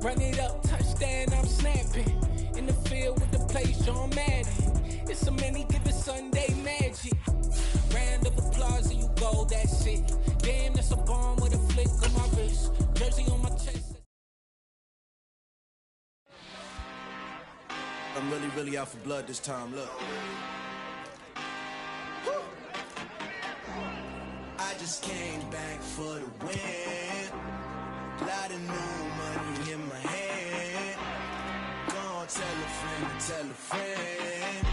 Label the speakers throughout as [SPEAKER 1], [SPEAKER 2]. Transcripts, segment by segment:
[SPEAKER 1] Run it up, touchdown, I'm snapping. In the field with the plays, John Madden. It's so many, give it Sunday magic. Round of applause and you go, that's it. Damn, that's a bomb with a flick on my wrist. Jersey on my chest.
[SPEAKER 2] I'm really out for blood this time, look. I just came back for the win. Lot of new money in my hand. Gonna tell a friend.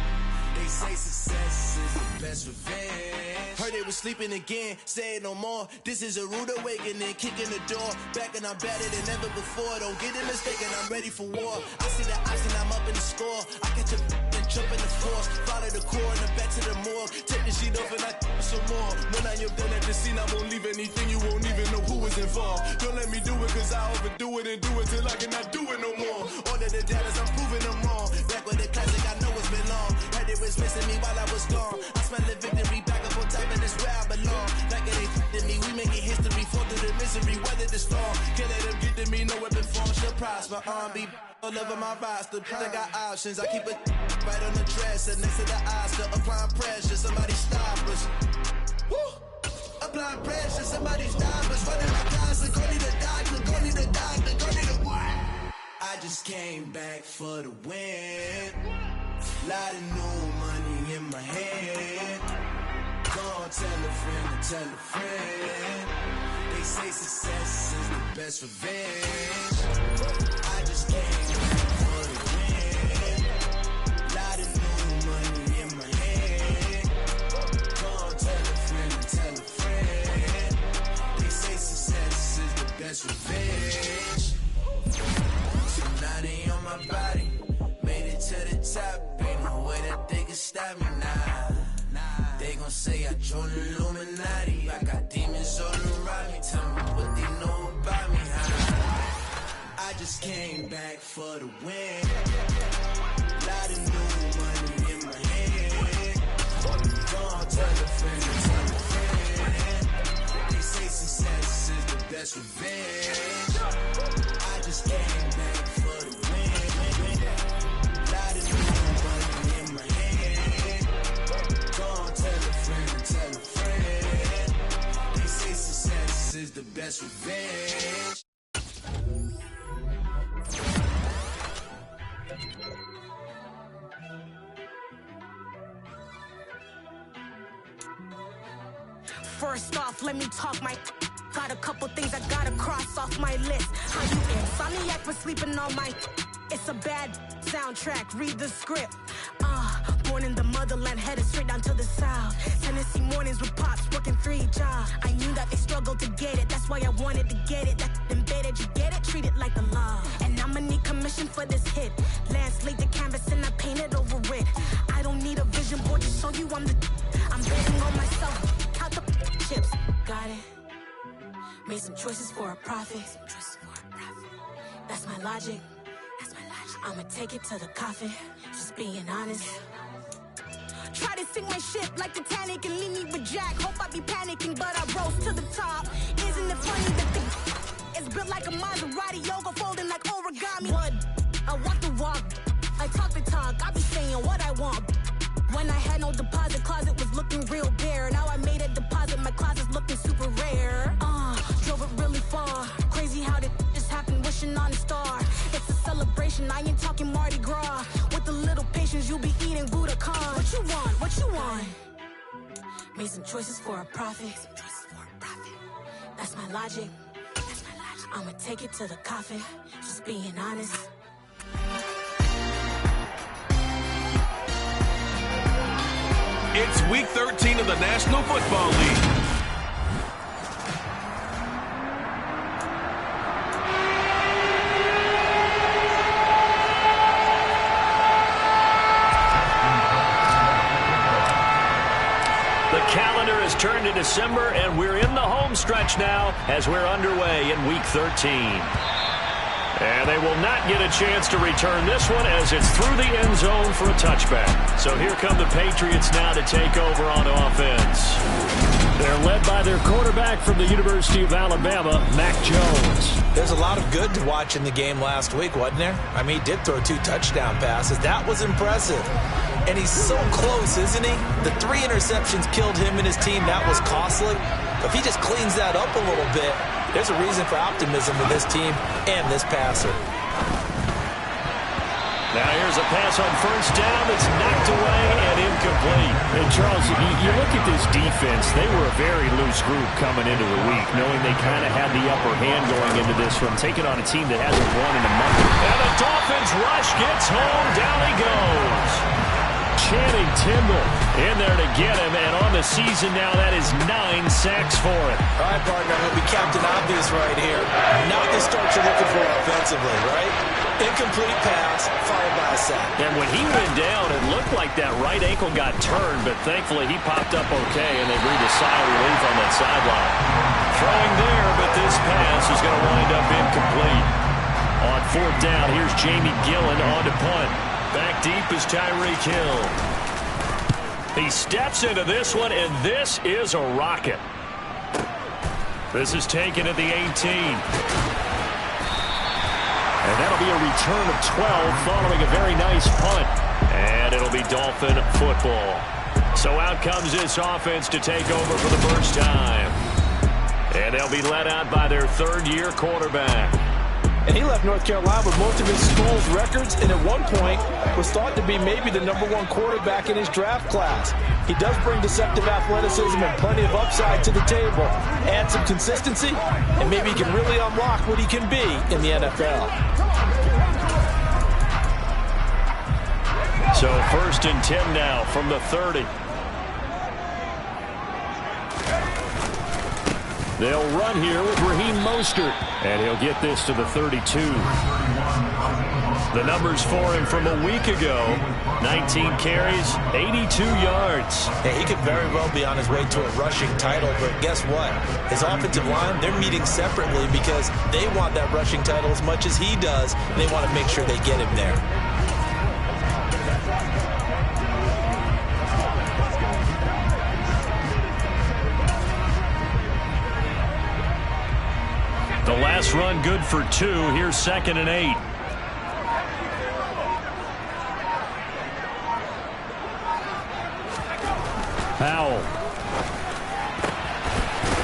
[SPEAKER 2] They say success is the best revenge. Heard they was sleeping again, say it no more. This is a rude awakening, kicking the door. Back and I'm better than ever before. Don't get it mistaken, I'm ready for war. I see the option, I'm up in the score. I catch a and jump in the floor. Follow the core and then back to the morgue. Take the sheet off and I some more. When I am done at the scene, I won't leave anything. You won't even know who is involved. Don't let me do it, cause I overdo it and do it till I cannot do it no more. All of the doubters, I'm proving them wrong. Back with the classic, I know it's been long. Heard it was missing me while I was gone. I smell the victory back up on top, and it's where I belong. Like it ain't to me, we making history. Fall through the misery, weather the storm. Can't let them get to me, no weapon form shall prosper. Be all over my roster, I got options. I keep it right on the dresser, next to the Oscar. Applying pressure, somebody stop us. Woo! Applying pressure, somebody stop us. Running my closet, go need a doctor, go need a doctor, go need a what? I just came back for the win. Lot of new money in my hand. Gonna tell a friend. They say success is the best revenge. I just came back for the win. Lot of new money in my hand. Gonna tell a friend. They say success is the best revenge. So now they on my body. Made it to the top. Ain't no way that they can stop me now. They gon' say I joined the Illuminati. I got demons all around me. Tell me what they know about me. I just came back for the win. Lot of new money in my hand. Gonna tell a friend. They say success is the best revenge. I just came back for the win. Lot of new money in my hand. Gonna tell a friend. They say success is the best revenge.
[SPEAKER 3] First off, let me talk my. Got a couple things I gotta cross off my list. How you insomniac for sleeping on my. It's a bad soundtrack, read the script. Born in the motherland, headed straight down to the south. Tennessee mornings with pops, working 3 jobs. I knew that they struggled to get it, that's why I wanted to get it. That embedded, you get it, treat it like the law. And I'ma need commission for this hit. Lance laid the canvas and I painted over it. I don't need a vision board to show you I'm betting on myself. Count the chips, got it. Made some choices for a profit. That's my logic. I'ma take it to the coffin, just being honest. Try to sink my ship like Titanic and leave me with Jack. Hope I be panicking, but I rose to the top. Isn't it funny that the is built like a Maserati, yoga folding like origami? What? I walk the walk, I talk the talk, I be saying what I want. When I had no deposit, closet was looking real bare. Now I made a deposit, my closet's looking super rare. Drove it really far. Crazy how did just happen, wishing on a star. It's a celebration, I ain't talking Mardi Gras. With a little patience, you'll be eating Budokan. What you want? What you want? Made some choices for a profit. That's my logic. I'ma take it to the coffin, just being honest.
[SPEAKER 4] It's week 13 of the National Football League.
[SPEAKER 5] The calendar has turned to December, and we're in the home stretch now as we're underway in week 13. And they will not get a chance to return this one as it's through the end zone for a touchback. So here come the Patriots now to take over on offense. They're led by their quarterback from the University of Alabama, Mac Jones.
[SPEAKER 6] There's a lot of good to watch in the game last week, wasn't there? I mean, he did throw 2 touchdown passes. That was impressive. And he's so close, isn't he? The 3 interceptions killed him and his team. That was costly. If he just cleans that up a little bit, there's a reason for optimism with this team and this passer.
[SPEAKER 5] Now here's a pass on first down that's knocked away and incomplete. And Charles, you look at this defense, they were a very loose group coming into the week, knowing they kind of had the upper hand going into this one, taking on a team that hasn't won in a month. And the Dolphins rush gets home, down he goes. Channing Tindall in there to get him, and on the season now, that is 9 sacks for him.
[SPEAKER 6] All right, partner, he'll be Captain Obvious right here. Not the start you're looking for offensively, right? Incomplete pass, followed by a sack.
[SPEAKER 5] And when he went down, it looked like that right ankle got turned, but thankfully he popped up okay, and they breathed a sigh of relief on that sideline. Throwing there, but this pass is going to wind up incomplete. On 4th down, here's Jamie Gillen on to punt. Back deep is Tyreek Hill. He steps into this one, and this is a rocket. This is taken at the 18. And that'll be a return of 12 following a very nice punt. And it'll be Dolphin football. So out comes this offense to take over for the first time. And they'll be led out by their 3rd-year quarterback.
[SPEAKER 6] And he left North Carolina with most of his school's records, and at one point was thought to be maybe the #1 quarterback in his draft class. He does bring deceptive athleticism and plenty of upside to the table. Add some consistency, and maybe he can really unlock what he can be in the NFL.
[SPEAKER 5] So 1st and 10 now from the 30. They'll run here with Raheem Mostert, and he'll get this to the 32. The numbers for him from a week ago, 19 carries, 82 yards.
[SPEAKER 6] Yeah, he could very well be on his way to a rushing title, but guess what? His offensive line, they're meeting separately because they want that rushing title as much as he does, and they want to make sure they get him there.
[SPEAKER 5] The last run good for 2. Here's 2nd and 8. Powell.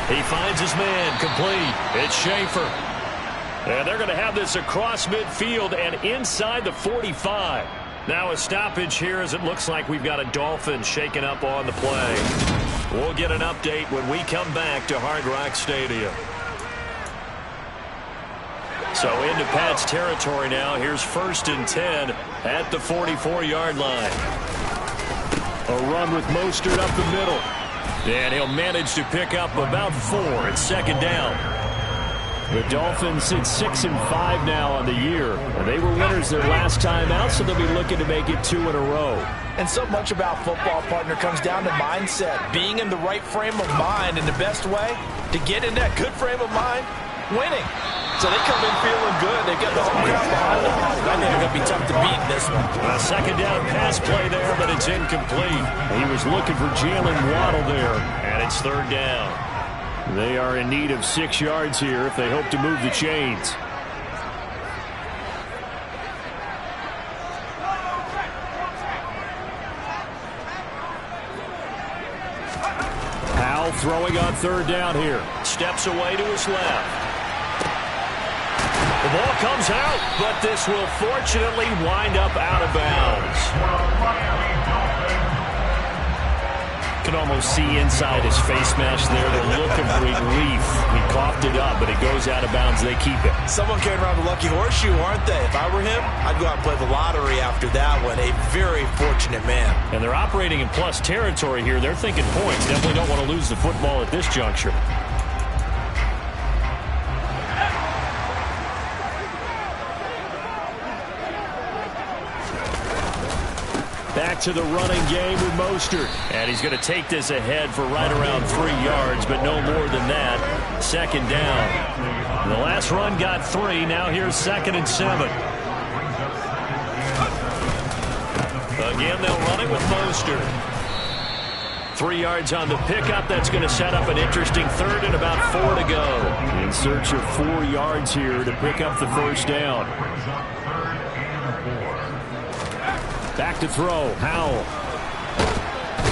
[SPEAKER 5] He finds his man, complete. It's Schaefer. And they're going to have this across midfield and inside the 45. Now a stoppage here as it looks like we've got a Dolphin shaken up on the play. We'll get an update when we come back to Hard Rock Stadium. So into Pat's territory now. Here's 1st and 10 at the 44-yard line. A run with Mostert up the middle. And he'll manage to pick up about 4 at 2nd down. The Dolphins sit 6-5 now on the year. They were winners their last time out, so they'll be looking to make it 2 in a row.
[SPEAKER 6] And so much about football, partner, comes down to mindset. Being in the right frame of mind, and the best way to get in that good frame of mind, winning. So they come in feeling good. They've got the home crowd behind them. I think they're going to be tough to beat in this one.
[SPEAKER 5] A 2nd down pass play there, but it's incomplete. He was looking for Jalen Waddle there, and it's 3rd down. They are in need of 6 yards here if they hope to move the chains. Powell throwing on 3rd down here. Steps away to his left. The ball comes out, but this will fortunately wind up out of bounds. You can almost see inside his face mask there the look of relief. He coughed it up, but it goes out of bounds. They keep it.
[SPEAKER 6] Someone carrying around the lucky horseshoe, aren't they? If I were him, I'd go out and play the lottery after that one. A very fortunate man.
[SPEAKER 5] And they're operating in plus territory here. They're thinking points. Definitely don't want to lose the football at this juncture. Back to the running game with Mostert. And he's going to take this ahead for right around 3 yards, but no more than that. 2nd down. The last run got 3. Now here's 2nd and 7. Again, they'll run it with Mostert. 3 yards on the pickup. That's going to set up an interesting third and about 4 to go.
[SPEAKER 7] In search of 4 yards here to pick up the first down. Back to throw. Howell.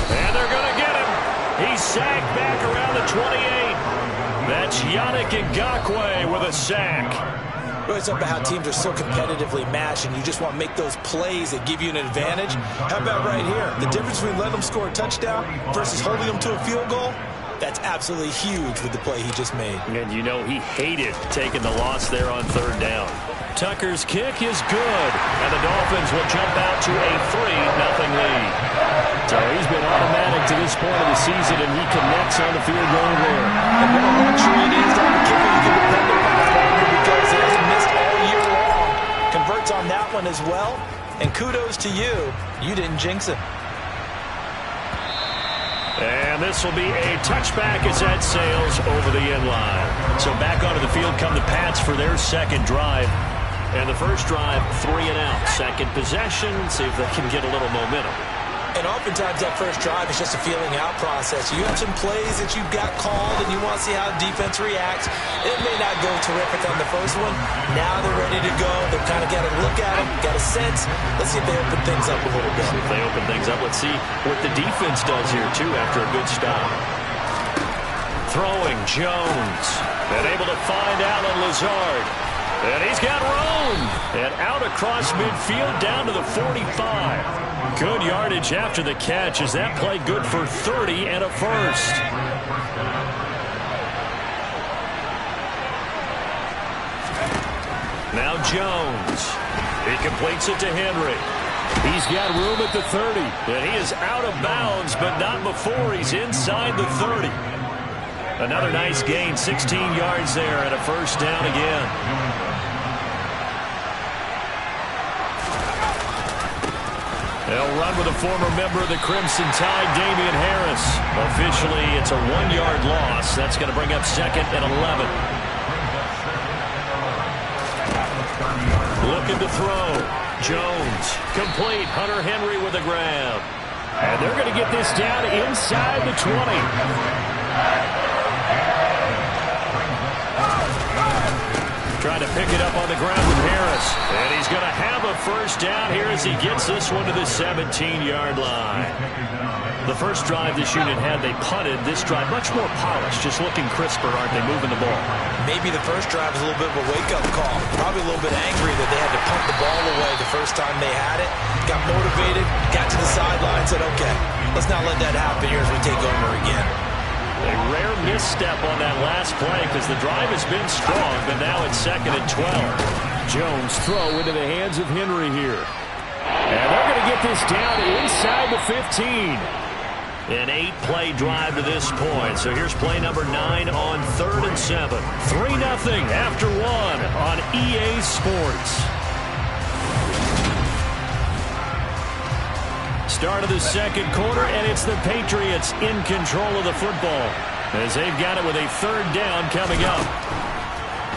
[SPEAKER 5] And they're going to get him. He's sacked back around the 28. That's Yannick Ngakoue with a sack.
[SPEAKER 6] Really something about how teams are so competitively matched and you just want to make those plays that give you an advantage. How about right here? The difference between letting them score a touchdown versus holding them to a field goal, that's absolutely huge with the play he just made.
[SPEAKER 5] And you know he hated taking the loss there on 3rd down. Tucker's kick is good, and the Dolphins will jump out to a 3-0 lead.
[SPEAKER 7] So he's been automatic to this point of the season, and he connects on the field goal there.
[SPEAKER 6] And what a luxury it is to have a kicker you can depend upon, partner, because he hasn't missed all year long. Converts on that one as well, and kudos to you. You didn't jinx it.
[SPEAKER 5] And this will be a touchback as that sails over the end line. So back onto the field come the Pats for their second drive. And the first drive, 3 and out. Second possession, see if they can get a little momentum.
[SPEAKER 6] And oftentimes that first drive is just a feeling out process. You have some plays that you've got called and you want to see how the defense reacts. It may not go terrific on the first one. Now they're ready to go. They've kind of got to look at them, got a sense. Let's see if they open things up a little bit.
[SPEAKER 5] If they open things up, let's see what the defense does here, too, after a good stop. Throwing, Jones. And able to find Allen Lazard. And he's got room. And out across midfield down to the 45. Good yardage after the catch as that play good for 30 and a first. Now Jones. He completes it to Henry. He's got room at the 30. And he is out of bounds, but not before he's inside the 30. Another nice gain, 16 yards there and a first down again. They'll run with a former member of the Crimson Tide, Damian Harris. Officially, it's a 1-yard loss. That's going to bring up 2nd and 11. Looking to throw. Jones. Complete. Hunter Henry with a grab.
[SPEAKER 7] And they're going to get this down inside the 20.
[SPEAKER 5] Trying to pick it up on the ground with Harris. And he's going to have a first down here as he gets this one to the 17-yard line. The first drive this unit had, they punted. This drive, much more polished, just looking crisper, aren't they, moving the ball?
[SPEAKER 6] Maybe the first drive was a little bit of a wake-up call. Probably a little bit angry that they had to punt the ball away the first time they had it. Got motivated, got to the sideline, said, okay, let's not let that happen here as we take over again.
[SPEAKER 5] A rare misstep on that last play because the drive has been strong, but now it's 2nd and 12.
[SPEAKER 7] Jones throw into the hands of Henry here. And they're going to get this down inside the 15.
[SPEAKER 5] An 8-play drive to this point. So here's play number 9 on 3rd and 7. 3-0 after 1 on EA Sports. Start of the second quarter, and it's the Patriots in control of the football as they've got it with a 3rd down coming up.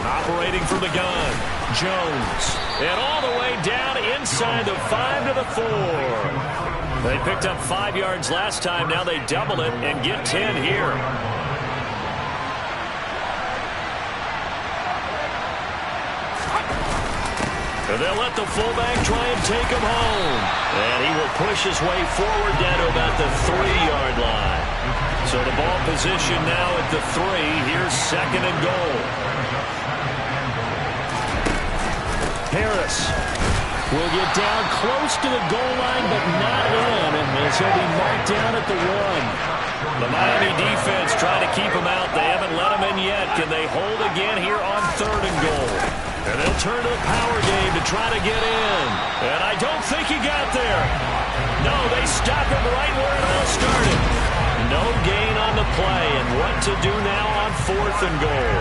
[SPEAKER 5] Operating from the gun, Jones. And all the way down inside the 5 to the 4. They picked up 5 yards last time. Now they double it and get 10 here. And they'll let the fullback try and take him home. And he will push his way forward down to about the 3-yard line. So the ball position now at the 3. Here's 2nd and goal.
[SPEAKER 7] Harris will get down close to the goal line, but not in. And he'll be marked down at the 1.
[SPEAKER 5] The Miami defense trying to keep him out. They haven't let him in yet. Can they hold again here on 3rd and goal? And they'll turn to the power game to try to get in. And I don't think he got there. No, they stop him right where it all started. No gain on the play. And what to do now on 4th and goal?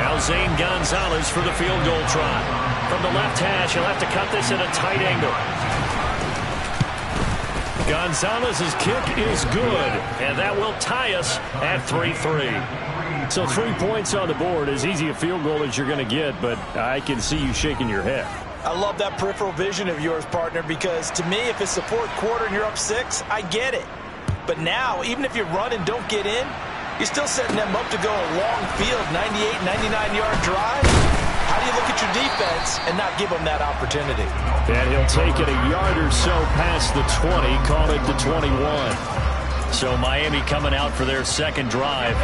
[SPEAKER 5] Now Zane Gonzalez for the field goal try. From the left hash, he'll have to cut this at a tight angle. Gonzalez's kick is good, and that will tie us at 3-3.
[SPEAKER 7] So 3 points on the board, as easy a field goal as you're going to get, but I can see you shaking your head.
[SPEAKER 6] I love that peripheral vision of yours, partner, because to me, if it's the fourth quarter and you're up 6, I get it. But now, even if you run and don't get in, you're still setting them up to go a long field, 98, 99-yard drive. How do you look at your defense and not give them that opportunity?
[SPEAKER 7] And he'll take it a yard or so past the 20, call it the 21.
[SPEAKER 5] So Miami coming out for their second drive.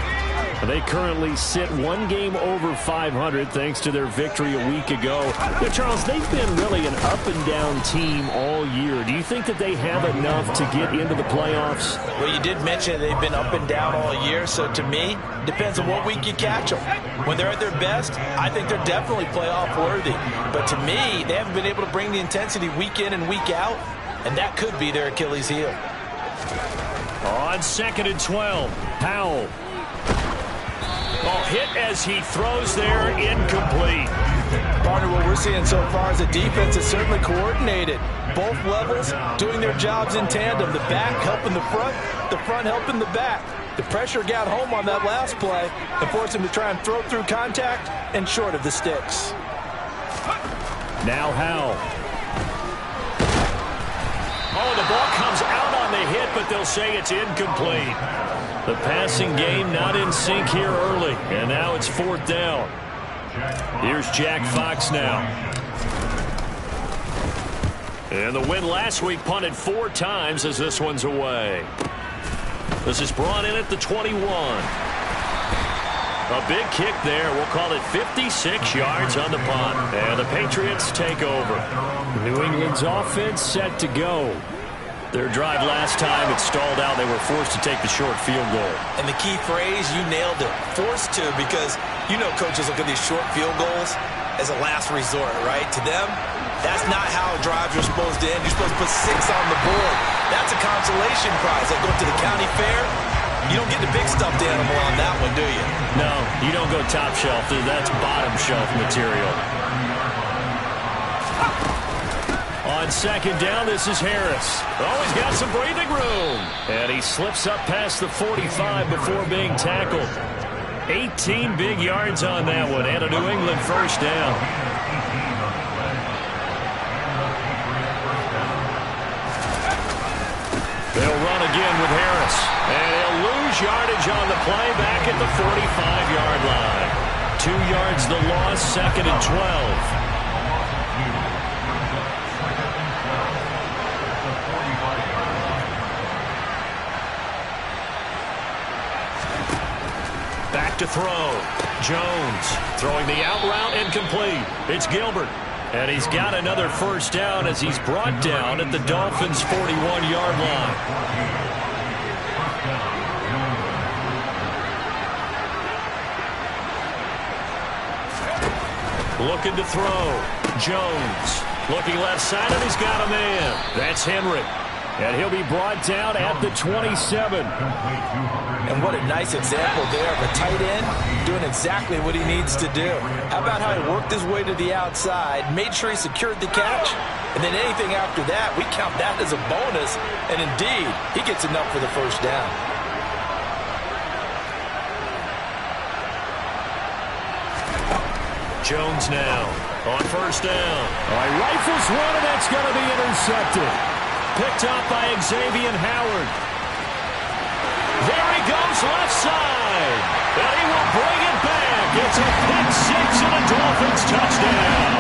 [SPEAKER 7] They currently sit 1 game over 500 thanks to their victory a week ago. Yeah, Charles, they've been really an up-and-down team all year. Do you think that they have enough to get into the playoffs?
[SPEAKER 6] Well, you did mention they've been up and down all year, so to me, depends on what week you catch them. When they're at their best, I think they're definitely playoff-worthy. But to me, they haven't been able to bring the intensity week in and week out, and that could be their Achilles heel.
[SPEAKER 5] On 2nd and 12, Powell. Oh, hit as he throws there, incomplete.
[SPEAKER 6] Partner, what we're seeing so far is the defense is certainly coordinated. Both levels doing their jobs in tandem. The back helping the front helping the back. The pressure got home on that last play and forced him to try and throw through contact and short of the sticks.
[SPEAKER 7] Now Howell.
[SPEAKER 5] Oh, the ball comes out on the hit, but they'll say it's incomplete.
[SPEAKER 7] The passing game not in sync here early, and now it's 4th down. Here's Jack Fox now.
[SPEAKER 5] And the win last week punted 4 times as this one's away. This is brought in at the 21. A big kick there. We'll call it 56 yards on the punt. And the Patriots take over.
[SPEAKER 7] New England's offense set to go.
[SPEAKER 5] Their drive last time, it stalled out. They were forced to take the short field goal.
[SPEAKER 6] And the key phrase, you nailed it. Forced to, because you know coaches look at these short field goals as a last resort, right? To them, that's not how drives are supposed to end. You're supposed to put 6 on the board. That's a consolation prize. Like going to the county fair, you don't get the big stuffed animal on that one, do you?
[SPEAKER 5] No, you don't go top shelf. That's bottom shelf material. On 2nd down, this is Harris. Oh, he's got some breathing room. And he slips up past the 45 before being tackled. 18 big yards on that one, and a New England first down. They'll run again with Harris. And he'll lose yardage on the play back at the 45-yard line. 2 yards the loss, 2nd and 12. To throw. Jones throwing the out route incomplete. It's Gilbert. And he's got another first down as he's brought down at the Dolphins' 41-yard line. Looking to throw. Jones looking left side, and he's got a man. That's Henry. And he'll be brought down at the 27.
[SPEAKER 6] And what a nice example there of a tight end doing exactly what he needs to do. How about how he worked his way to the outside, made sure he secured the catch, and then anything after that, we count that as a bonus. And indeed, he gets enough for the first down.
[SPEAKER 5] Jones now on first down.
[SPEAKER 7] All right, rifles one, and that's going to be intercepted.
[SPEAKER 5] Picked up by Xavier Howard. There he goes left side. And he will bring it back. It's a pick 6 and a Dolphins touchdown.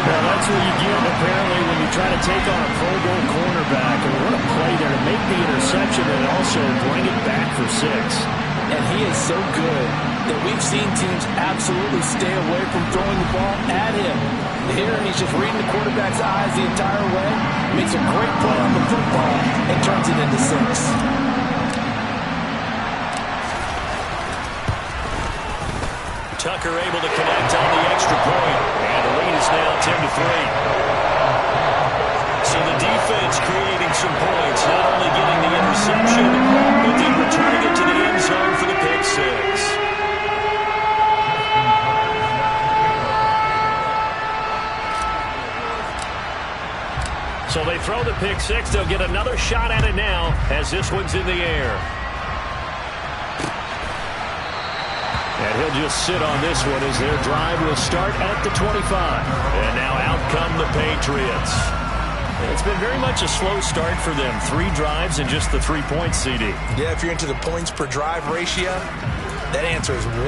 [SPEAKER 7] Well, that's what you get, apparently, when you try to take on a Pro Bowl cornerback. And what a play there to make the interception and also bring it back for 6.
[SPEAKER 6] And he is so good that we've seen teams absolutely stay away from throwing the ball at him. Here, he's just reading the quarterback's eyes the entire way, makes a great play on the football, and turns it into 6.
[SPEAKER 5] Tucker able to connect on the extra point. And the lead is now 10-3. So the defense creating some points, not only getting the interception, but then returning it to the end zone for the pick 6. So they throw the pick 6. They'll get another shot at it now as this one's in the air.
[SPEAKER 7] And he'll just sit on this one as their drive will start at the 25. And now out come the Patriots. It's been very much a slow start for them. 3 drives and just the 3 points, CD.
[SPEAKER 6] Yeah, if you're into the points per drive ratio, that answer is 1.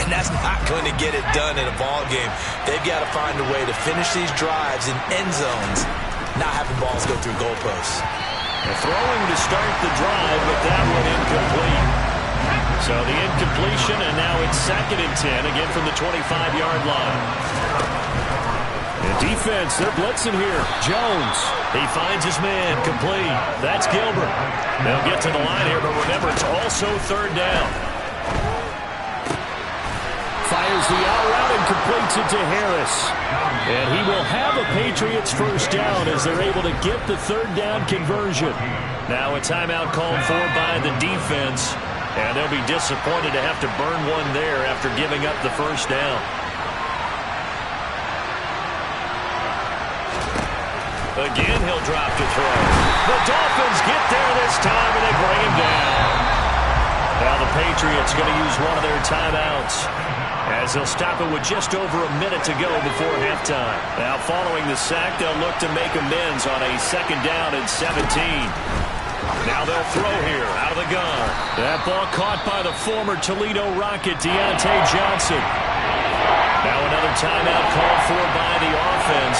[SPEAKER 6] And that's not going to get it done in a ball game. They've got to find a way to finish these drives in end zones, not having balls go through goalposts.
[SPEAKER 5] And throwing to start the drive, but that one incomplete. So the incompletion, and now it's 2nd and 10, again from the 25-yard line.
[SPEAKER 7] And defense, they're blitzing here. Jones.
[SPEAKER 5] He finds his man, complete. That's Gilbert. They'll get to the line here, but remember, it's also 3rd down.
[SPEAKER 7] Fires the out route and completes it to Harris. And he will have a Patriots first down as they're able to get the 3rd down conversion.
[SPEAKER 5] Now a timeout called for by the defense. And they'll be disappointed to have to burn one there after giving up the first down. Again, he'll drop to throw. The Dolphins get there this time, and they bring him down. Now the Patriots going to use one of their timeouts, as they'll stop it with just over a minute to go before halftime. Now following the sack, they'll look to make amends on a 2nd down and 17. Now they'll throw here out of the gun.
[SPEAKER 7] That ball caught by the former Toledo Rocket, Deontay Johnson.
[SPEAKER 5] Now another timeout called for by the offense,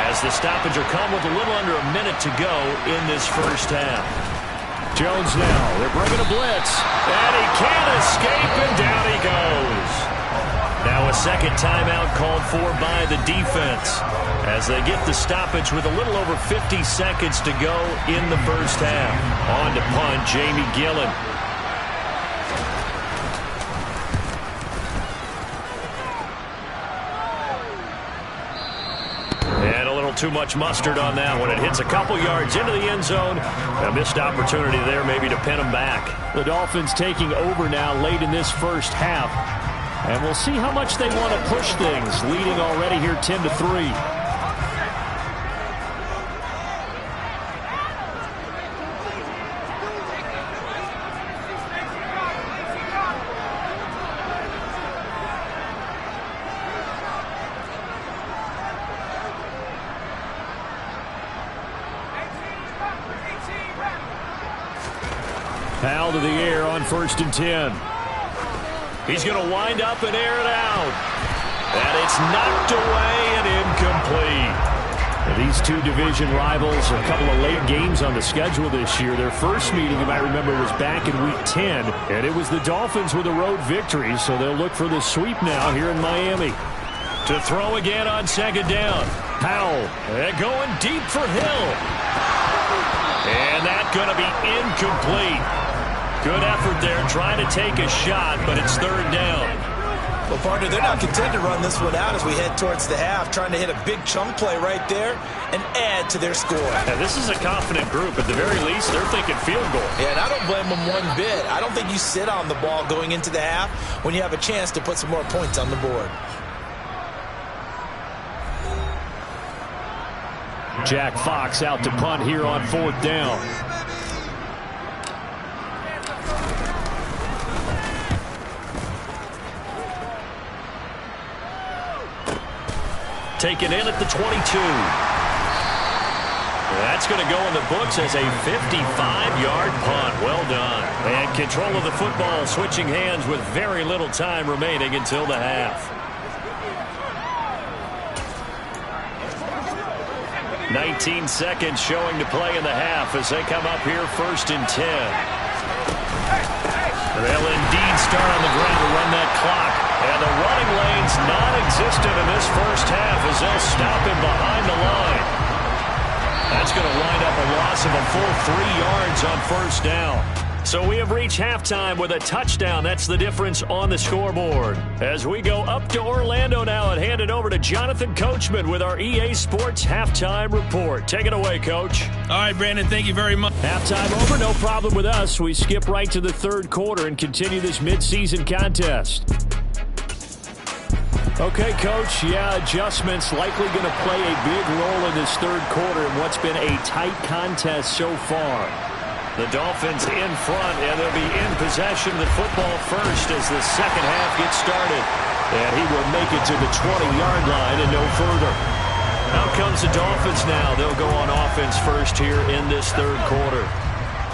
[SPEAKER 5] as the stoppage will come with a little under a minute to go in this first half.
[SPEAKER 7] Jones now, they're bringing a blitz.
[SPEAKER 5] And he can't escape, and down he goes. Now a 2nd timeout called for by the defense, as they get the stoppage with a little over 50 seconds to go in the first half. On to punt, Jamie Gillen. And a little too much mustard on that one. It hits a couple yards into the end zone. A missed opportunity there maybe to pin them back.
[SPEAKER 7] The Dolphins taking over now late in this first half. And we'll see how much they want to push things, leading already here 10-3. Powell to the air on 1st and 10.
[SPEAKER 5] He's going to wind up and air it out. And it's knocked away and incomplete.
[SPEAKER 7] Now these two division rivals, a couple of late games on the schedule this year. Their first meeting, you might remember, was back in Week 10. And it was the Dolphins with a road victory, so they'll look for the sweep now here in Miami.
[SPEAKER 5] To throw again on 2nd down.
[SPEAKER 7] Powell.
[SPEAKER 5] They're going deep for Hill. And that's going to be incomplete. Good effort there, trying to take a shot, but it's 3rd down.
[SPEAKER 6] Well, partner, they're not content to run this one out as we head towards the half, trying to hit a big chunk play right there and add to their score.
[SPEAKER 5] And this is a confident group. At the very least, they're thinking field goal.
[SPEAKER 6] Yeah, and I don't blame them one bit. I don't think you sit on the ball going into the half when you have a chance to put some more points on the board.
[SPEAKER 7] Jack Fox out to punt here on 4th down.
[SPEAKER 5] Taken in at the 22. That's going to go in the books as a 55-yard punt. Well done. And control of the football switching hands with very little time remaining until the half. 19 seconds showing to play in the half as they come up here 1st and 10. They'll indeed start on the ground to run that clock. And the running lane's non-existent in this first half as they'll stop him behind the line. That's going to wind up a loss of a full 3 yards on 1st down. So we have reached halftime with a touchdown. That's the difference on the scoreboard. As we go up to Orlando now and hand it over to Jonathan Coachman with our EA Sports Halftime Report. Take it away, Coach.
[SPEAKER 8] All right, Brandon, thank you very much.
[SPEAKER 7] Halftime over, no problem with us. We skip right to the 3rd quarter and continue this midseason contest. Okay, Coach, adjustments likely going to play a big role in this 3rd quarter in what's been a tight contest so far.
[SPEAKER 5] The Dolphins in front, and they'll be in possession of the football first as the second half gets started. And he will make it to the 20-yard line and no further. Out comes the Dolphins now. They'll go on offense first here in this third quarter.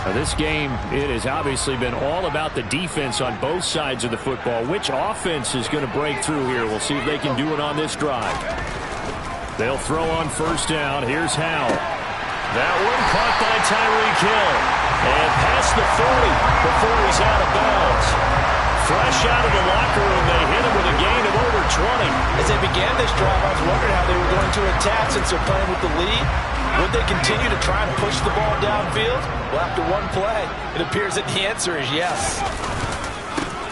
[SPEAKER 7] Now this game, it has obviously been all about the defense on both sides of the football. Which offense is going to break through here? We'll see if they can do it on this drive. They'll throw on first down. Here's Howell.
[SPEAKER 5] That one caught by Tyreek Hill. And past the 40 before he's out of bounds. Fresh out of the locker room, they hit him with a gain of over 20.
[SPEAKER 6] As they began this drive, I was wondering how they were going to attack since they're playing with the lead. Would they continue to try and push the ball downfield? Well, after one play, it appears that the answer is yes.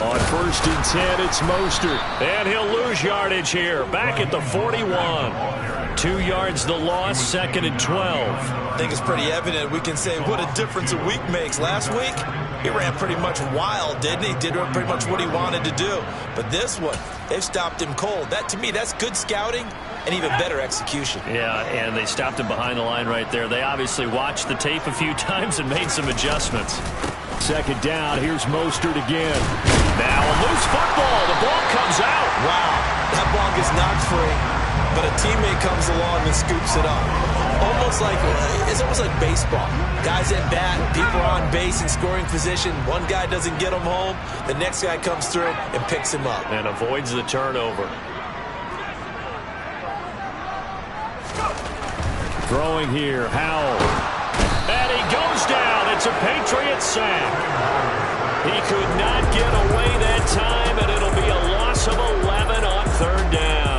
[SPEAKER 5] On first and 10, it's Mostert. And he'll lose yardage here. Back at the 41. 2 yards the loss, second and 12.
[SPEAKER 6] I think it's pretty evident. We can say what a difference a week makes. Last week, he ran pretty much wild, didn't he? Did pretty much what he wanted to do. But this one, they've stopped him cold. That, to me, that's good scouting and even better execution.
[SPEAKER 5] Yeah, and they stopped him behind the line right there. They obviously watched the tape a few times and made some adjustments.
[SPEAKER 7] Second down, here's Mostert again.
[SPEAKER 5] Now a loose football. The ball comes out.
[SPEAKER 6] Wow, that ball gets knocked free, but a teammate comes along and scoops it up. It's almost like baseball. Guys at bat, people are on base in scoring position. One guy doesn't get him home. The next guy comes through and picks him up.
[SPEAKER 5] And avoids the turnover.
[SPEAKER 7] Throwing here, Howell.
[SPEAKER 5] And he goes down. It's a Patriot sack. He could not get away that time, and it'll be a loss of 11 on third down.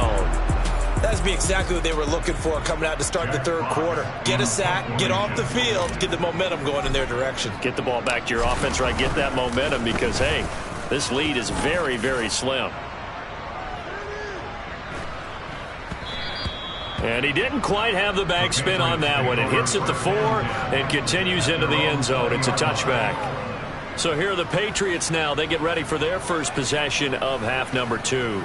[SPEAKER 6] That's be exactly what they were looking for coming out to start the third quarter. Get a sack, get off the field, get the momentum going in their direction.
[SPEAKER 5] Get the ball back to your offense, right? Get that momentum because, hey, this lead is very, very slim. And he didn't quite have the backspin on that one. It hits at the 4 and continues into the end zone. It's a touchback. So here are the Patriots now. They get ready for their first possession of half number 2.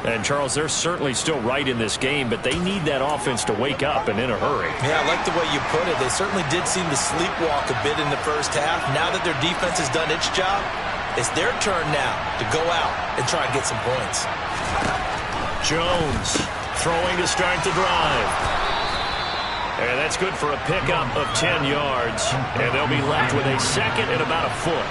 [SPEAKER 5] And, Charles, they're certainly still right in this game, but they need that offense to wake up and in a hurry.
[SPEAKER 6] Yeah, I like the way you put it. They certainly did seem to sleepwalk a bit in the first half. Now that their defense has done its job, it's their turn now to go out and try and get some points.
[SPEAKER 5] Jones throwing to start the drive. And that's good for a pickup of 10 yards. And they'll be left with a second and about a foot.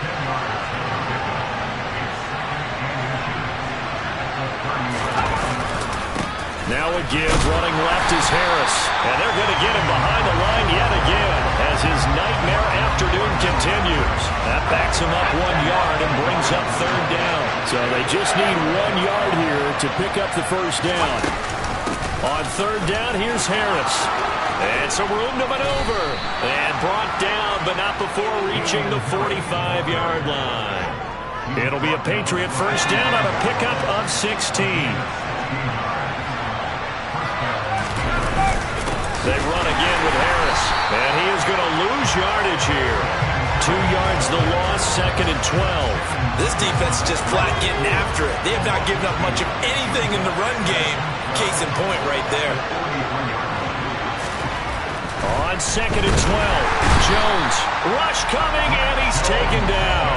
[SPEAKER 5] Now a give, running left is Harris. And they're going to get him behind the line yet again as his nightmare afternoon continues. That backs him up 1 yard and brings up third down.
[SPEAKER 7] So they just need 1 yard here to pick up the first down.
[SPEAKER 5] On third down, here's Harris. And some room to maneuver. And brought down, but not before reaching the 45-yard line. It'll be a Patriot first down on a pickup of 16. They run again with Harris. And he is going to lose yardage here. 2 yards the loss, second and 12.
[SPEAKER 6] This defense is just flat getting after it. They have not given up much of anything in the run game. Case in point right there.
[SPEAKER 5] On second and 12, Jones. Rush coming, and he's taken down.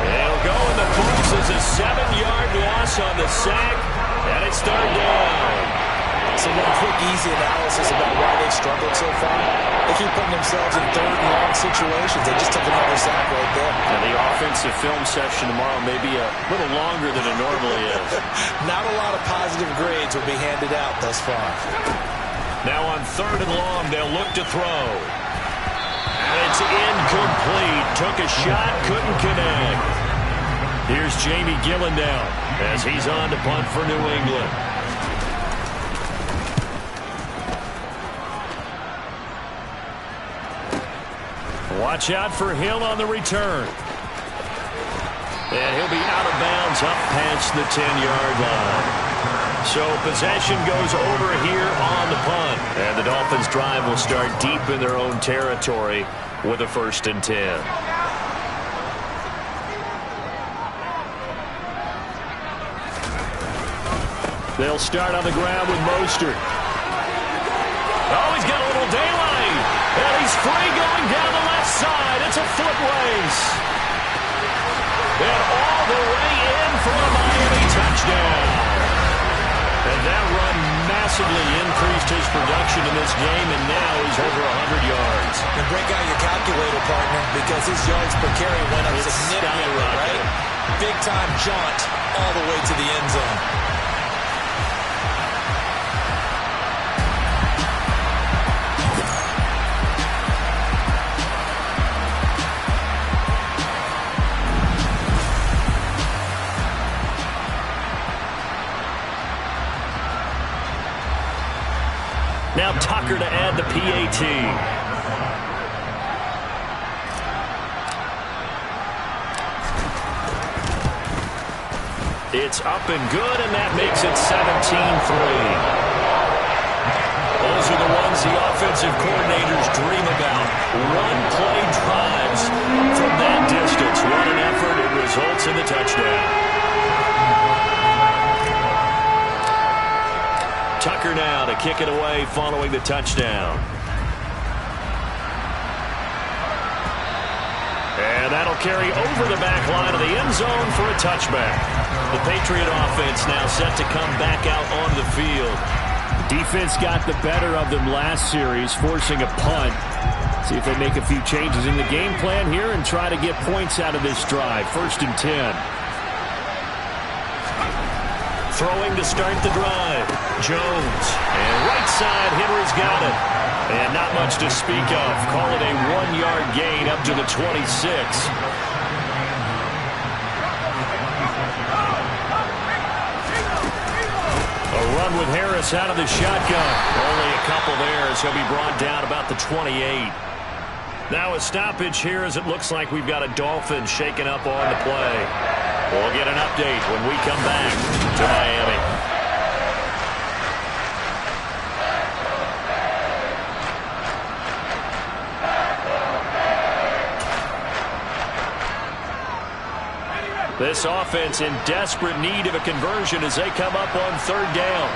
[SPEAKER 5] He'll go in the books as a 7-yard loss on the sack, and it's third down.
[SPEAKER 6] So one quick, easy analysis about why they've struggled so far. They keep putting themselves in third and long situations. They just took another sack right there.
[SPEAKER 5] And the offensive film session tomorrow may be a little longer than it normally is.
[SPEAKER 6] Not a lot of positive grades will be handed out thus far.
[SPEAKER 5] Now on third and long, they'll look to throw. And it's incomplete. Took a shot, couldn't connect. Here's Jamie Gillen now as he's on to punt for New England. Watch out for Hill on the return. And he'll be out of bounds up past the 10-yard line. So possession goes over here on the punt. And the Dolphins' drive will start deep in their own territory with a 1st and 10. They'll start on the ground with Mostert. Oh, he's got a little daylight. And he's free going down the left side. It's a foot race. And all the way in for a Miami touchdown. And that run massively increased his production in this game, and now he's over 100 yards.
[SPEAKER 6] And break out your calculator, partner, because his yards per carry went up significantly, right? Big-time jaunt all the way to the end zone.
[SPEAKER 5] Now Tucker to add the PAT. It's up and good, and that makes it 17-3. Those are the ones the offensive coordinators dream about. One-play drives from that distance. What an effort. It results in the touchdown. Tucker now to kick it away following the touchdown. And that'll carry over the back line of the end zone for a touchback. The Patriot offense now set to come back out on the field.
[SPEAKER 7] Defense got the better of them last series, forcing a punt. See if they make a few changes in the game plan here and try to get points out of this drive. 1st and 10.
[SPEAKER 5] Throwing to start the drive. Jones. And right side, Henry's got it. And not much to speak of. Call it a 1-yard gain up to the 26. A run with Harris out of the shotgun. Only a couple there as he'll be brought down about the 28. Now a stoppage here as it looks like we've got a Dolphin shaken up on the play. We'll get an update when we come back to Miami. This offense in desperate need of a conversion as they come up on 3rd down.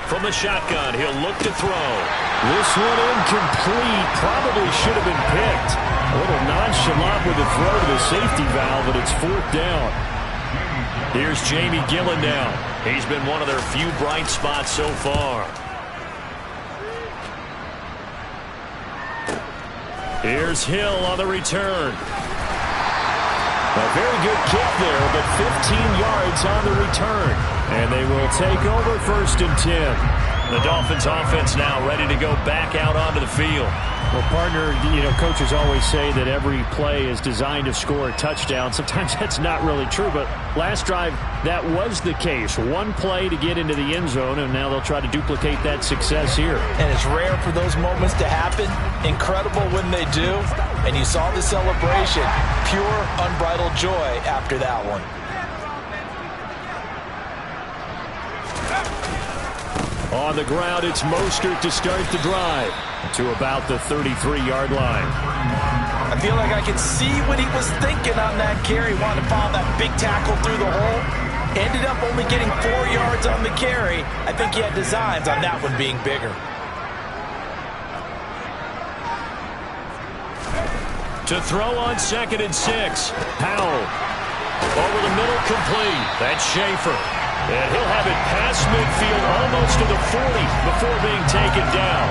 [SPEAKER 5] From the shotgun, he'll look to throw.
[SPEAKER 7] This one incomplete. Probably should have been picked. A little nonchalant with the throw to the safety valve, but it's 4th down.
[SPEAKER 5] Here's Jamie Gillen now. He's been one of their few bright spots so far. Here's Hill on the return.
[SPEAKER 7] A very good kick there, but 15 yards on the return. And they will take over 1st and 10.
[SPEAKER 5] The Dolphins offense now ready to go back out onto the field.
[SPEAKER 7] Well, partner, coaches always say that every play is designed to score a touchdown. Sometimes that's not really true, but last drive, that was the case. One play to get into the end zone, and now they'll try to duplicate that success here.
[SPEAKER 6] And it's rare for those moments to happen. Incredible when they do. And you saw the celebration. Pure, unbridled joy after that one.
[SPEAKER 7] On the ground, it's Mostert to start the drive to about the 33-yard line.
[SPEAKER 6] I feel like I can see what he was thinking on that carry. Wanted to follow that big tackle through the hole. Ended up only getting 4 yards on the carry. I think he had designs on that one being bigger.
[SPEAKER 5] To throw on 2nd and 6. Powell. Over the middle, complete. That's Schaefer. And he'll have it past midfield almost to the 40 before being taken down.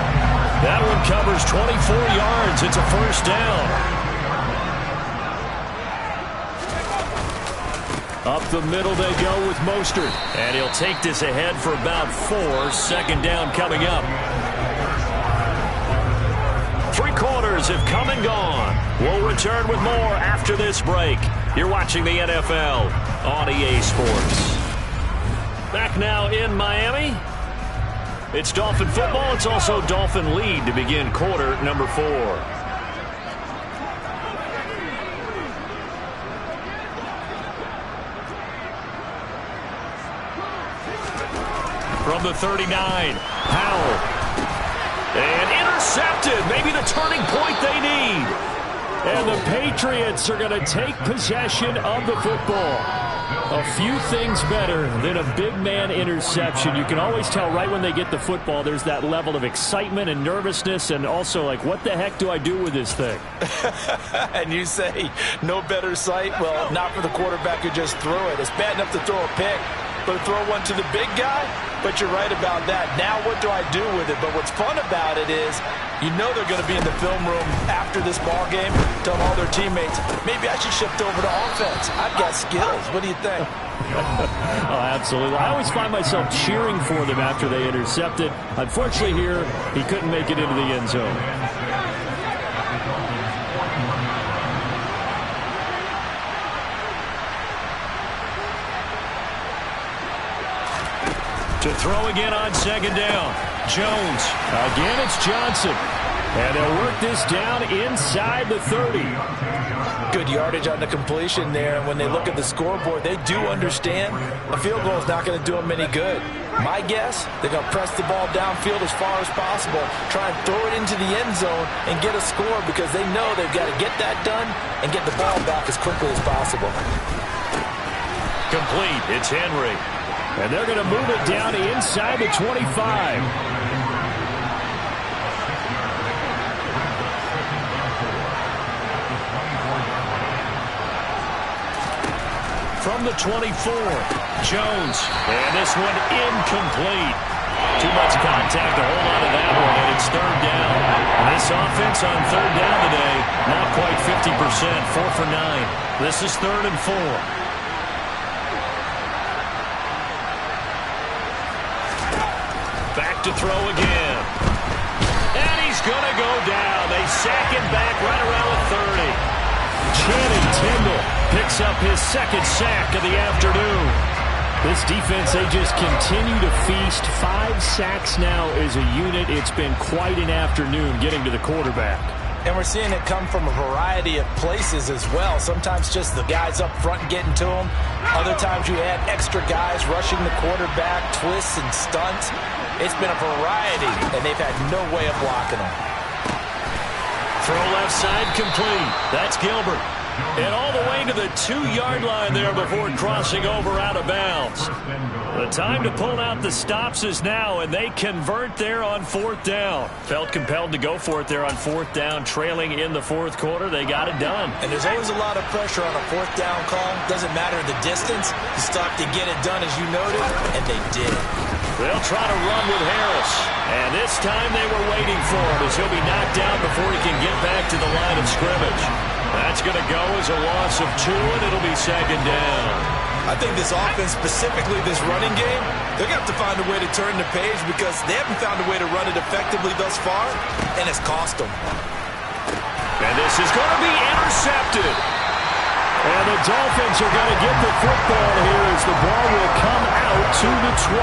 [SPEAKER 5] That one covers 24 yards. It's a 1st down.
[SPEAKER 7] Up the middle they go with Mostert.
[SPEAKER 5] And he'll take this ahead for about 4. 2nd down coming up. 3 quarters have come and gone. We'll return with more after this break. You're watching the NFL on EA Sports. Back now in Miami. It's Dolphin football. It's also Dolphin lead to begin quarter number 4. From the 39, Powell. And intercepted. Maybe the turning point they need.
[SPEAKER 7] And the Patriots are going to take possession of the football. A few things better than a big man interception. You can always tell right when they get the football, there's that level of excitement and nervousness, and also like, what the heck do I do with this thing?
[SPEAKER 6] And you say, no better sight? Well, not for the quarterback who just threw it. It's bad enough to throw a pick, but to throw one to the big guy? But you're right about that. Now what do I do with it? But what's fun about it is you know they're going to be in the film room after this ball game, telling all their teammates, maybe I should shift over to offense. I've got skills. What do you think?
[SPEAKER 7] Oh, absolutely. I always find myself cheering for them after they intercept it. Unfortunately here, he couldn't make it into the end zone.
[SPEAKER 5] To throw again on second down. Jones.
[SPEAKER 7] Again, it's Johnson. And they'll work this down inside the 30.
[SPEAKER 6] Good yardage on the completion there. And when they look at the scoreboard, they do understand a field goal is not going to do them any good. My guess, they're going to press the ball downfield as far as possible, try and throw it into the end zone and get a score because they know they've got to get that done and get the ball back as quickly as possible.
[SPEAKER 5] Complete. It's Henry.
[SPEAKER 7] And they're going to move it down to inside the 25.
[SPEAKER 5] From the 24, Jones. And this one incomplete. Too much contact to hold on to that one, and it's third down. And this offense on third down today, not quite 50%, 4 for 9. This is 3rd and 4. To throw again. And he's going to go down. They sack him back right around the 30.
[SPEAKER 7] Channing Tindall picks up his second sack of the afternoon. This defense, they just continue to feast. 5 sacks now as a unit. It's been quite an afternoon getting to the quarterback.
[SPEAKER 6] And we're seeing it come from a variety of places as well. Sometimes just the guys up front getting to him. Other times you add extra guys rushing the quarterback, twists and stunts. It's been a variety, and they've had no way of blocking them.
[SPEAKER 5] Throw left side complete. That's Gilbert. And all the way to the 2-yard line there before crossing over out of bounds. The time to pull out the stops is now, and they convert there on 4th down. Felt compelled to go for it there on 4th down, trailing in the 4th quarter. They got it done.
[SPEAKER 6] And there's always a lot of pressure on a 4th down call. Doesn't matter the distance. You stop to get it done, as you noted, and they did.
[SPEAKER 5] They'll try to run with Harris. And this time they were waiting for him as he'll be knocked down before he can get back to the line of scrimmage. That's going to go as a loss of 2, and it'll be 2nd down.
[SPEAKER 6] I think this offense, specifically this running game, they're going to have to find a way to turn the page because they haven't found a way to run it effectively thus far, and it's cost them.
[SPEAKER 5] And this is going to be intercepted.
[SPEAKER 7] And the Dolphins are going to get the football here as the ball will come out to the 20.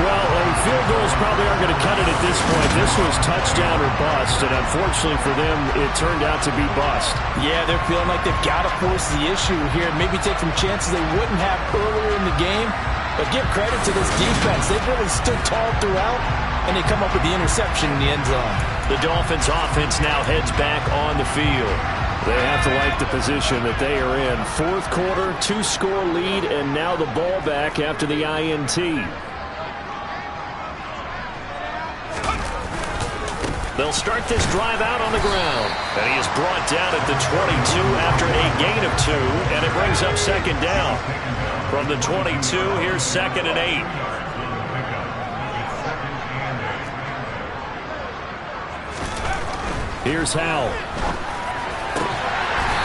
[SPEAKER 7] Well, field goals probably aren't going to cut it at this point. This was touchdown or bust, and unfortunately for them, it turned out to be bust.
[SPEAKER 6] Yeah, they're feeling like they've got to force the issue here, maybe take some chances they wouldn't have earlier in the game. But give credit to this defense. They've really stood tall throughout, and they come up with the interception in the end zone.
[SPEAKER 5] The Dolphins offense now heads back on the field.
[SPEAKER 7] They have to like the position that they are in. 4th quarter, 2-score lead, and now the ball back after the INT.
[SPEAKER 5] They'll start this drive out on the ground. And he is brought down at the 22 after a gain of 2, and it brings up 2nd down. From the 22, here's 2nd and 8. Here's Howell.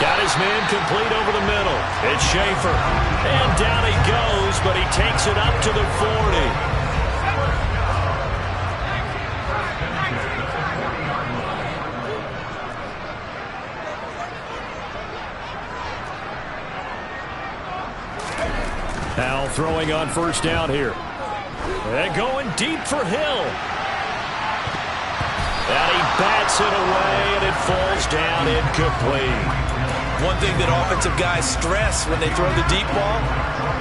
[SPEAKER 5] Got his man complete over the middle. It's Schaefer. And down he goes, but he takes it up to the 40. Howell throwing on 1st down here. And going deep for Hill. And he bats it away, and it falls down incomplete.
[SPEAKER 6] One thing that offensive guys stress when they throw the deep ball,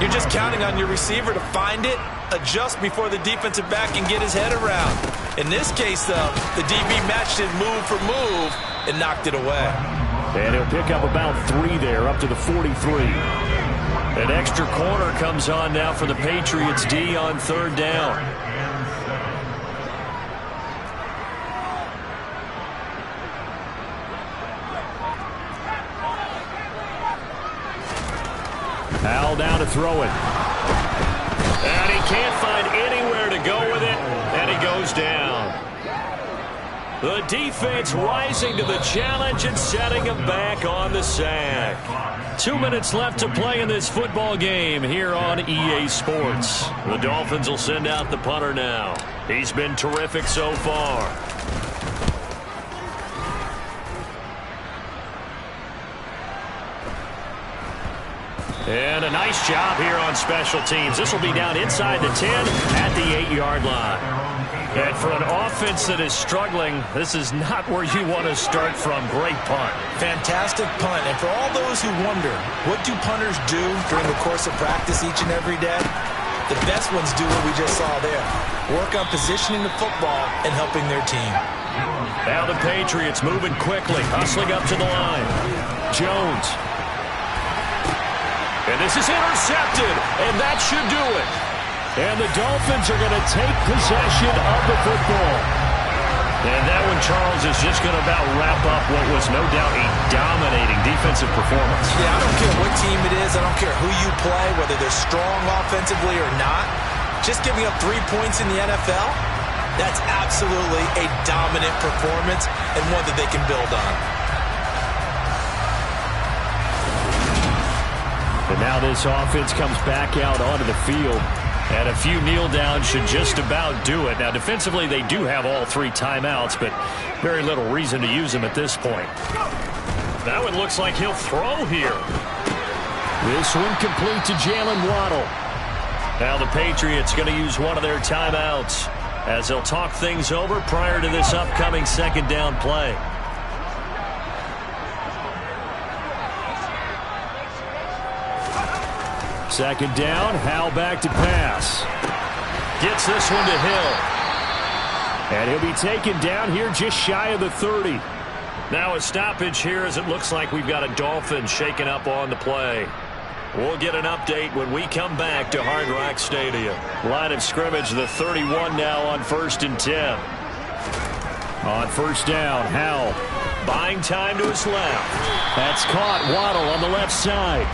[SPEAKER 6] you're just counting on your receiver to find it, adjust before the defensive back can get his head around. In this case, though, the DB matched it move for move and knocked it away.
[SPEAKER 7] And he'll pick up about 3 there, up to the 43.
[SPEAKER 5] An extra corner comes on now for the Patriots D on 3rd down. Howell down to throw it. And he can't find anywhere to go with it, and he goes down. The defense rising to the challenge and setting him back on the sack. 2 minutes left to play in this football game here on EA Sports. The Dolphins will send out the punter now. He's been terrific so far. And a nice job here on special teams. This will be down inside the 10 at the 8-yard line. And for an offense that is struggling, this is not where you want to start from. Great punt.
[SPEAKER 6] Fantastic punt. And for all those who wonder, what do punters do during the course of practice each and every day? The best ones do what we just saw there. Work on positioning the football and helping their team.
[SPEAKER 5] Now the Patriots moving quickly, hustling up to the line. Jones. And this is intercepted, and that should do it. And the Dolphins are going to take possession of the football. And that one, Charles, is just going to about wrap up what was no doubt a dominating defensive performance.
[SPEAKER 6] Yeah, I don't care what team it is. I don't care who you play, whether they're strong offensively or not. Just giving up 3 points in the NFL, that's absolutely a dominant performance and one that they can build on.
[SPEAKER 5] And now this offense comes back out onto the field. And a few kneel downs should just about do it. Now, defensively, they do have all 3 timeouts, but very little reason to use them at this point. That one looks like he'll throw here. This one complete to Jalen Waddle. Now the Patriots going to use one of their timeouts as they'll talk things over prior to this upcoming 2nd down play. Second down, Howell back to pass. Gets this one to Hill. And he'll be taken down here just shy of the 30. Now a stoppage here as it looks like we've got a Dolphin shaking up on the play. We'll get an update when we come back to Hard Rock Stadium. Line of scrimmage, the 31 now on 1st and 10. On 1st down, Howell buying time to his left. That's caught. Waddle on the left side.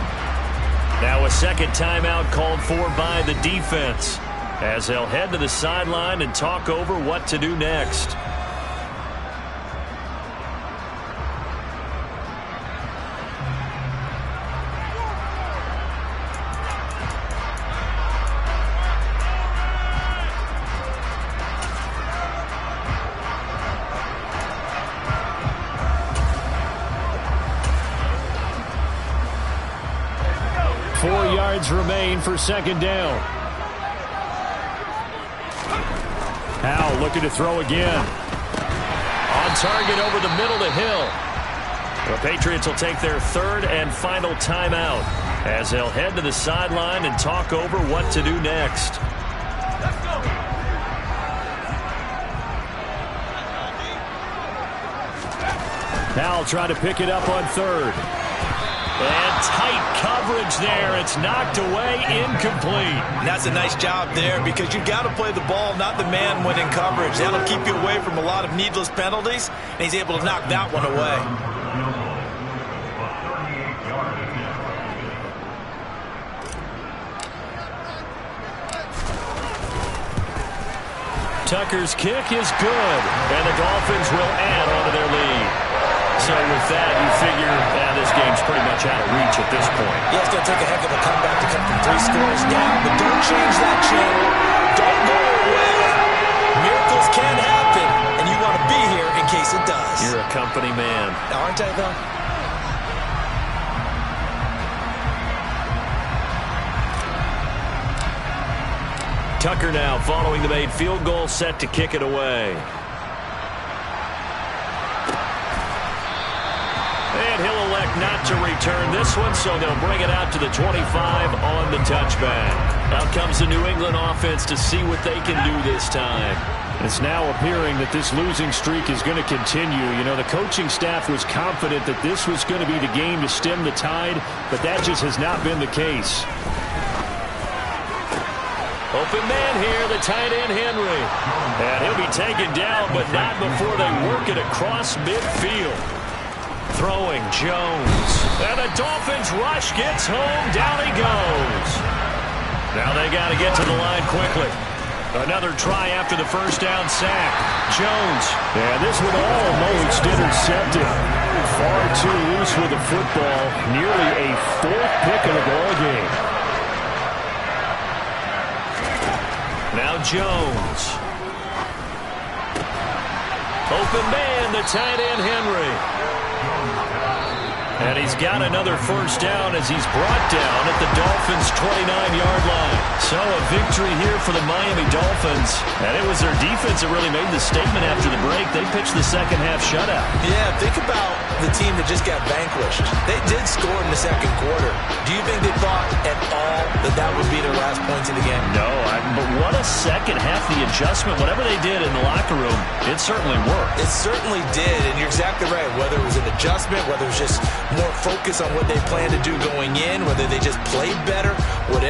[SPEAKER 5] Now a second timeout called for by the defense as they'll head to the sideline and talk over what to do next. Remain for 2nd down. Howell looking to throw again. On target over the middle to Hill. The Patriots will take their 3rd and final timeout as they'll head to the sideline and talk over what to do next. Howell trying to pick it up on 3rd. And tight coverage there. It's knocked away, incomplete.
[SPEAKER 6] And that's a nice job there because you've got to play the ball, not the man when in coverage. That'll keep you away from a lot of needless penalties, and he's able to knock that one away.
[SPEAKER 5] Tucker's kick is good, and the Dolphins will add onto their lead. So with that, you figure this game's pretty much out of reach at this point.
[SPEAKER 6] Yeah, it's going to take a heck of a comeback to come from 3 scores down, but don't change that channel. Don't go away. Miracles can happen, and you want to be here in case it does.
[SPEAKER 5] You're a company man.
[SPEAKER 6] Aren't I, though?
[SPEAKER 5] Tucker now following the made field goal, set to kick it away. And he'll elect not to return this one, so they'll bring it out to the 25 on the touchback. Out comes the New England offense to see what they can do this time.
[SPEAKER 7] It's now appearing that this losing streak is going to continue. You know, the coaching staff was confident that this was going to be the game to stem the tide, but that just has not been the case.
[SPEAKER 5] Open man here, the tight end, Henry. And he'll be taken down, but not before they work it across midfield. Throwing Jones. And the Dolphins rush gets home. Down he goes. Now they got to get to the line quickly. Another try after the first down sack. Jones.
[SPEAKER 7] And this one almost intercepted. Far too loose with the football. Nearly a fourth pick of the ball game.
[SPEAKER 5] Now Jones. Open man, the tight end, Henry. And he's got another first down as he's brought down at the Dolphins' 29-yard line. So a victory here for the Miami Dolphins. And it was their defense that really made the statement after the break. They pitched the second-half shutout.
[SPEAKER 6] Yeah, think about the team that just got vanquished. They did score in the second quarter. Do you think they thought at all that that would be their last points in the game?
[SPEAKER 5] No, but what a second half, the adjustment, whatever they did in the locker room, it certainly worked.
[SPEAKER 6] It certainly did, and you're exactly right. Whether it was an adjustment, whether it was just more focus on what they planned to do going in, whether they just played better, whatever.